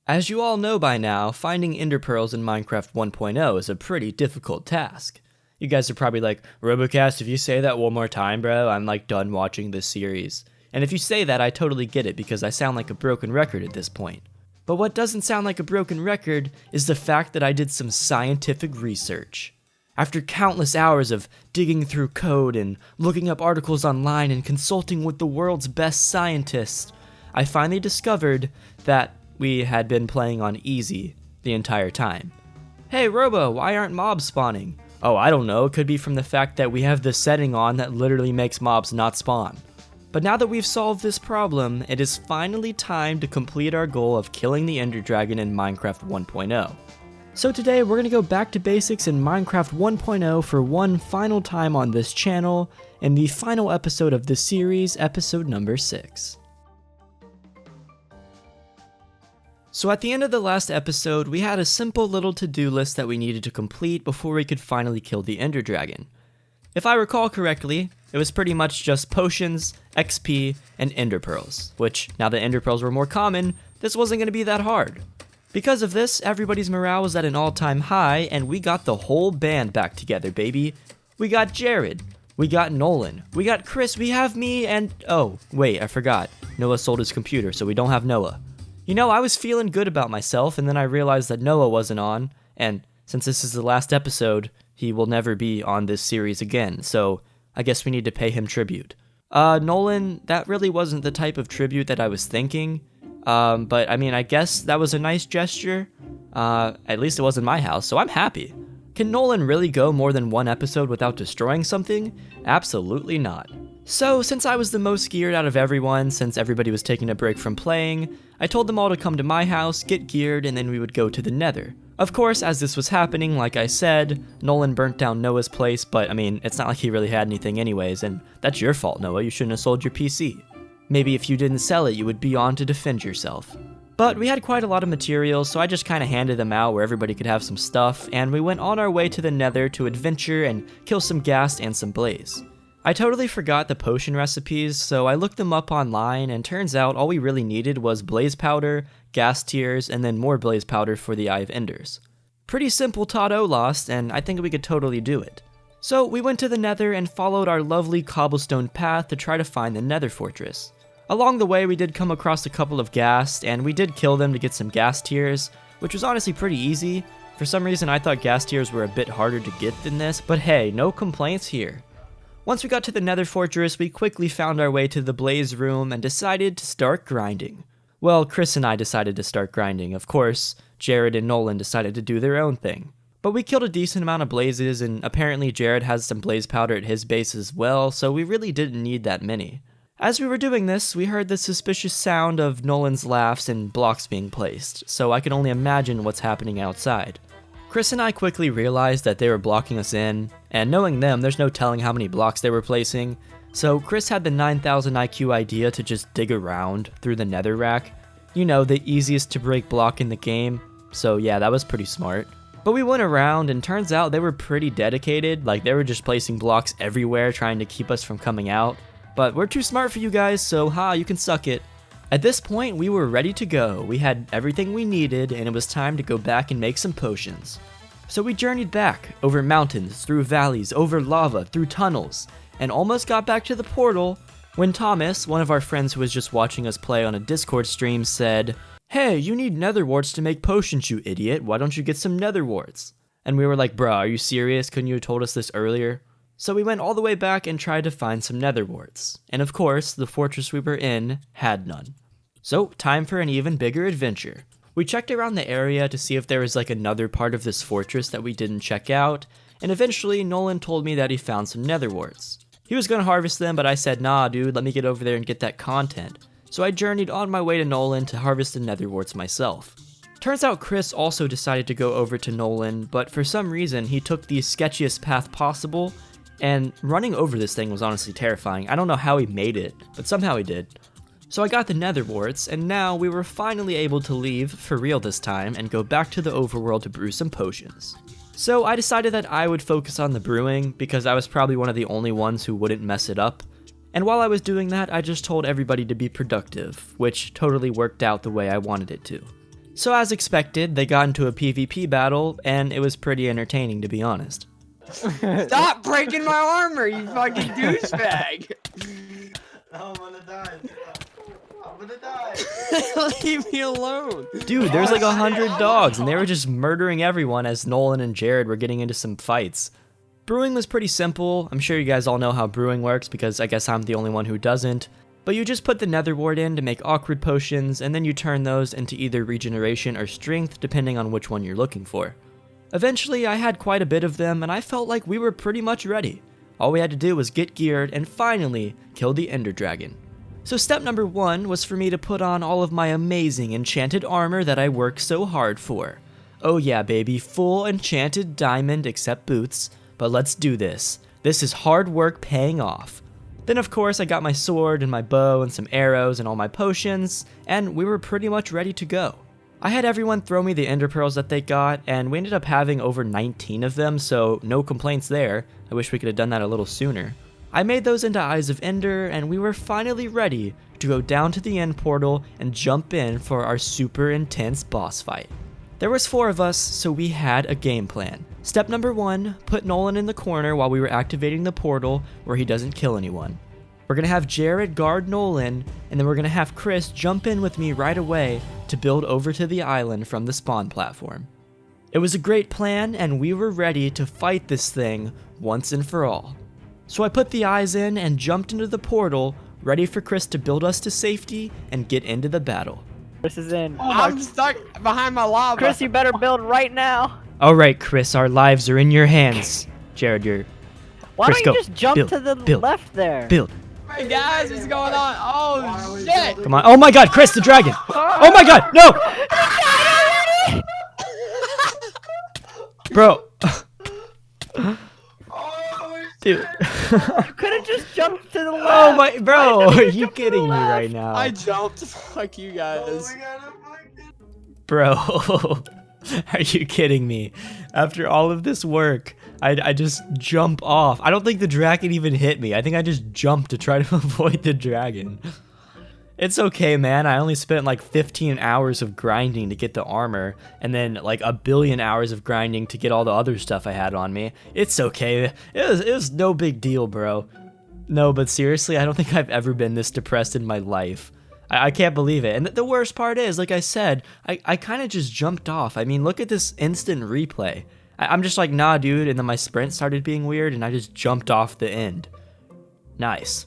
As you all know by now, finding ender pearls in Minecraft 1.0 is a pretty difficult task. You guys are probably like, Robokast, if you say that one more time, bro, I'm like done watching this series. And if you say that, I totally get it because I sound like a broken record at this point. But what doesn't sound like a broken record is the fact that I did some scientific research. After countless hours of digging through code and looking up articles online and consulting with the world's best scientists, I finally discovered that we had been playing on easy the entire time. Hey Robo, why aren't mobs spawning? Oh, I don't know, it could be from the fact that we have this setting on that literally makes mobs not spawn. But now that we've solved this problem, it is finally time to complete our goal of killing the Ender Dragon in Minecraft 1.0. So today we're going to go back to basics in Minecraft 1.0 for one final time on this channel, in the final episode of this series, episode number 6. So at the end of the last episode, we had a simple little to-do list that we needed to complete before we could finally kill the Ender Dragon. If I recall correctly, it was pretty much just potions, XP, and Ender Pearls, which, now that Ender Pearls were more common, this wasn't going to be that hard. Because of this, everybody's morale was at an all-time high, and we got the whole band back together, baby. We got Jared, we got Nolan, we got Chris, we have me, and oh, wait, I forgot. Noah sold his computer, so we don't have Noah. You know, I was feeling good about myself, and then I realized that Noah wasn't on, and since this is the last episode, he will never be on this series again, so I guess we need to pay him tribute. Nolan, that really wasn't the type of tribute that I was thinking, but I mean, I guess that was a nice gesture. At least it wasn't my house, so I'm happy. Can Nolan really go more than one episode without destroying something? Absolutely not. So, since I was the most geared out of everyone, since everybody was taking a break from playing, I told them all to come to my house, get geared, and then we would go to the Nether. Of course, as this was happening, like I said, Nolan burnt down Noah's place, but I mean, it's not like he really had anything anyways, and that's your fault, Noah, you shouldn't have sold your PC. Maybe if you didn't sell it, you would be on to defend yourself. But we had quite a lot of materials, so I just kinda handed them out where everybody could have some stuff, and we went on our way to the Nether to adventure and kill some ghast and some blaze. I totally forgot the potion recipes, so I looked them up online, and turns out all we really needed was blaze powder, ghast tears, and then more blaze powder for the Eye of Enders. Pretty simple Todd-O lost, and I think we could totally do it. So we went to the Nether and followed our lovely cobblestone path to try to find the Nether Fortress. Along the way we did come across a couple of ghast, and we did kill them to get some ghast tears, which was honestly pretty easy. For some reason I thought ghast tears were a bit harder to get than this, but hey, no complaints here. Once we got to the Nether Fortress, we quickly found our way to the Blaze room and decided to start grinding. Well, Chris and I decided to start grinding. Of course, Jared and Nolan decided to do their own thing. But we killed a decent amount of blazes, and apparently Jared has some blaze powder at his base as well, so we really didn't need that many. As we were doing this, we heard the suspicious sound of Nolan's laughs and blocks being placed, so I can only imagine what's happening outside. Chris and I quickly realized that they were blocking us in, and knowing them, there's no telling how many blocks they were placing, so Chris had the 9000 IQ idea to just dig around through the nether rack. You know, the easiest to break block in the game, so yeah, that was pretty smart. But we went around, and turns out they were pretty dedicated, like they were just placing blocks everywhere trying to keep us from coming out. But we're too smart for you guys, so you can suck it. At this point, we were ready to go. We had everything we needed, and it was time to go back and make some potions. So we journeyed back, over mountains, through valleys, over lava, through tunnels, and almost got back to the portal when Thomas, one of our friends who was just watching us play on a Discord stream, said, "Hey, you need Nether Warts to make potions, you idiot. Why don't you get some Nether Warts?" And we were like, "Bruh, are you serious? Couldn't you have told us this earlier?" So we went all the way back and tried to find some Nether Warts. And of course, the fortress we were in had none. So, time for an even bigger adventure. We checked around the area to see if there was like another part of this fortress that we didn't check out, and eventually Nolan told me that he found some Nether Warts. He was gonna harvest them, but I said, nah dude, let me get over there and get that content. So I journeyed on my way to Nolan to harvest the Nether Warts myself. Turns out Chris also decided to go over to Nolan, but for some reason he took the sketchiest path possible, and running over this thing was honestly terrifying. I don't know how he made it, but somehow he did. So I got the Nether Warts, and now we were finally able to leave, for real this time, and go back to the overworld to brew some potions. So I decided that I would focus on the brewing, because I was probably one of the only ones who wouldn't mess it up. And while I was doing that, I just told everybody to be productive, which totally worked out the way I wanted it to. So as expected, they got into a PvP battle, and it was pretty entertaining, to be honest. Stop breaking my armor, you fucking douchebag! I'm gonna die. I'm gonna die. Leave me alone. Dude, there's like 100 dogs, and they were just murdering everyone as Nolan and Jared were getting into some fights. Brewing was pretty simple. I'm sure you guys all know how brewing works, because I guess I'm the only one who doesn't. But you just put the Nether Wart in to make awkward potions, and then you turn those into either regeneration or strength, depending on which one you're looking for. Eventually, I had quite a bit of them, and I felt like we were pretty much ready. All we had to do was get geared and finally kill the Ender Dragon. So step number 1 was for me to put on all of my amazing enchanted armor that I worked so hard for. Oh yeah, baby, full enchanted diamond except boots, but let's do this. This is hard work paying off. Then of course I got my sword and my bow and some arrows and all my potions, and we were pretty much ready to go. I had everyone throw me the ender pearls that they got, and we ended up having over 19 of them, so no complaints there. I wish we could have done that a little sooner. I made those into Eyes of Ender, and we were finally ready to go down to the end portal and jump in for our super intense boss fight. There was 4 of us, so we had a game plan. Step number 1, put Nolan in the corner while we were activating the portal where he doesn't kill anyone. We're gonna have Jared guard Nolan, and then we're gonna have Chris jump in with me right away to build over to the island from the spawn platform. It was a great plan, and we were ready to fight this thing once and for all. So I put the eyes in and jumped into the portal, ready for Chris to build us to safety and get into the battle. Chris is in. I'm stuck behind my lava. Chris, you better build right now. Alright, Chris, our lives are in your hands. Jared, you're... Why Chris, don't you go. just jump Build. to the Build. left there? Build. Hey guys, what's going on? Oh shit! Come on. Oh my god, Chris the dragon! Oh my god, no! Bro. Dude. You could have just jumped to the left. Oh my, bro, are you kidding me right now? I jumped. Fuck you guys. Bro, are you kidding me? After all of this work, I just jump off. I don't think the dragon even hit me. I think I just jumped to try to avoid the dragon. It's okay, man. I only spent like 15 hours of grinding to get the armor, and then like a billion hours of grinding to get all the other stuff I had on me. It's okay. It was no big deal, bro. No, but seriously, I don't think I've ever been this depressed in my life. I can't believe it. And the worst part is, like I said, I kind of just jumped off. I mean, look at this instant replay. I'm just like, nah, dude, and then my sprint started being weird, and I just jumped off the end. Nice.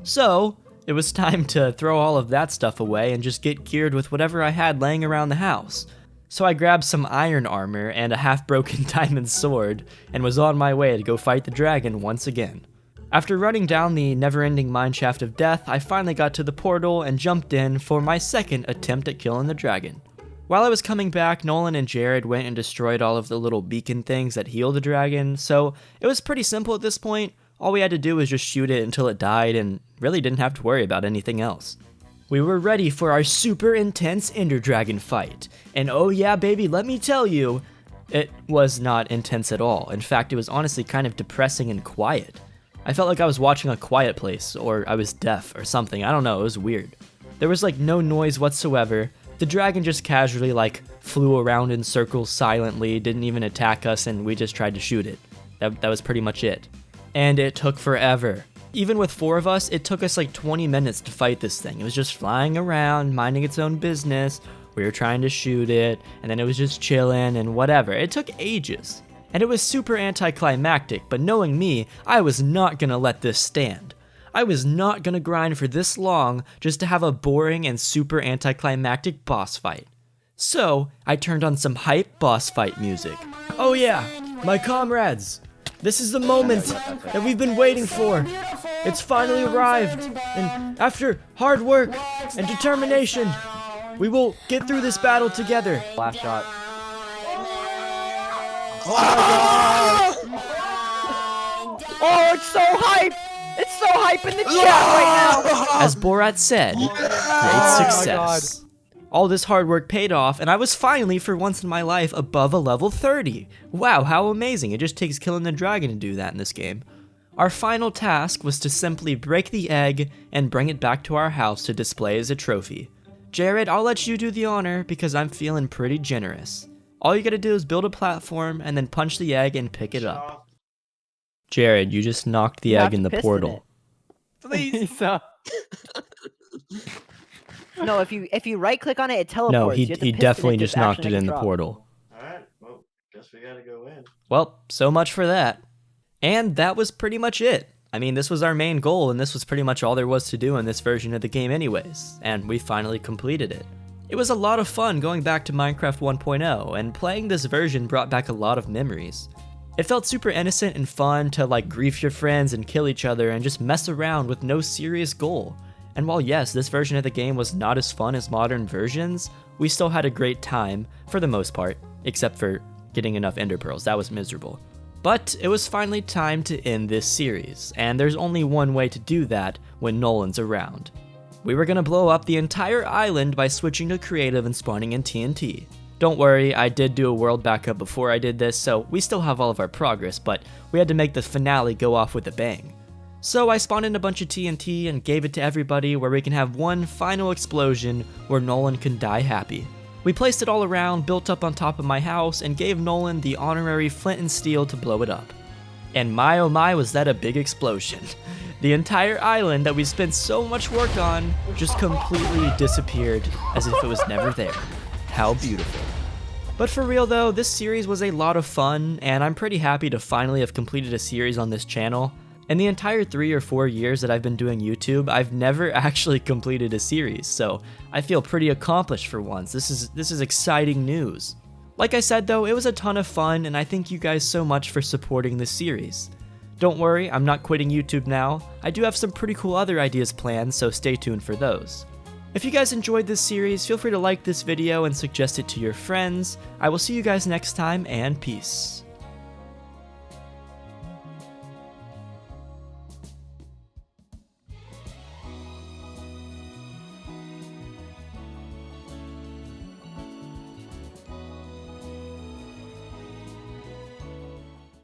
So, it was time to throw all of that stuff away and just get geared with whatever I had laying around the house. So I grabbed some iron armor and a half-broken diamond sword, and was on my way to go fight the dragon once again. After running down the never-ending mineshaft of death, I finally got to the portal and jumped in for my second attempt at killing the dragon. While I was coming back, Nolan and Jared went and destroyed all of the little beacon things that heal the dragon, so it was pretty simple at this point. All we had to do was just shoot it until it died and really didn't have to worry about anything else. We were ready for our super intense Ender Dragon fight, and oh yeah baby, let me tell you, it was not intense at all. In fact, it was honestly kind of depressing and quiet. I felt like I was watching A Quiet Place, or I was deaf or something, I don't know, it was weird. There was like no noise whatsoever. The dragon just casually like flew around in circles silently, didn't even attack us, and we just tried to shoot it. That was pretty much it. And it took forever. Even with 4 of us, it took us like 20 minutes to fight this thing. It was just flying around, minding its own business. We were trying to shoot it, and then it was just chilling and whatever. It took ages. And it was super anticlimactic, but knowing me, I was not gonna let this stand. I was not gonna grind for this long just to have a boring and super anticlimactic boss fight. So, I turned on some hype boss fight music. Oh yeah, my comrades! This is the moment that we've been waiting for. It's finally arrived, and after hard work and determination, we will get through this battle together. Last shot. Oh, it's so hype! It's so hype in the chat right now! As Borat said, great success. All this hard work paid off, and I was finally, for once in my life, above a level 30. Wow, how amazing. It just takes killing the dragon to do that in this game. Our final task was to simply break the egg and bring it back to our house to display as a trophy. Jared, I'll let you do the honor because I'm feeling pretty generous. All you gotta do is build a platform and then punch the egg and pick it up. Jared, you just knocked the You have egg in to the piston portal. Please. So- no, if you right click on it, it teleports. No, You have to he piston definitely it to just knocked actually it make in the drop. portal. Alright, well, guess we gotta go in. Well, so much for that. And that was pretty much it. I mean, this was our main goal, and this was pretty much all there was to do in this version of the game anyways, and we finally completed it. It was a lot of fun going back to Minecraft 1.0, and playing this version brought back a lot of memories. It felt super innocent and fun to like grief your friends and kill each other and just mess around with no serious goal. And while yes, this version of the game was not as fun as modern versions, we still had a great time, for the most part, except for getting enough ender pearls. That was miserable. But it was finally time to end this series, and there's only one way to do that when Nolan's around. We were gonna blow up the entire island by switching to creative and spawning in TNT. Don't worry, I did do a world backup before I did this, so we still have all of our progress, but we had to make the finale go off with a bang. So I spawned in a bunch of TNT and gave it to everybody where we can have one final explosion where Nolan can die happy. We placed it all around, built up on top of my house, and gave Nolan the honorary flint and steel to blow it up. And my oh my was that a big explosion. The entire island that we spent so much work on just completely disappeared as if it was never there. How beautiful. But for real though, this series was a lot of fun, and I'm pretty happy to finally have completed a series on this channel. In the entire 3 or 4 years that I've been doing YouTube, I've never actually completed a series, so I feel pretty accomplished for once. This is exciting news. Like I said though, it was a ton of fun, and I thank you guys so much for supporting this series. Don't worry, I'm not quitting YouTube now. I do have some pretty cool other ideas planned, so stay tuned for those. If you guys enjoyed this series, feel free to like this video and suggest it to your friends. I will see you guys next time, and peace.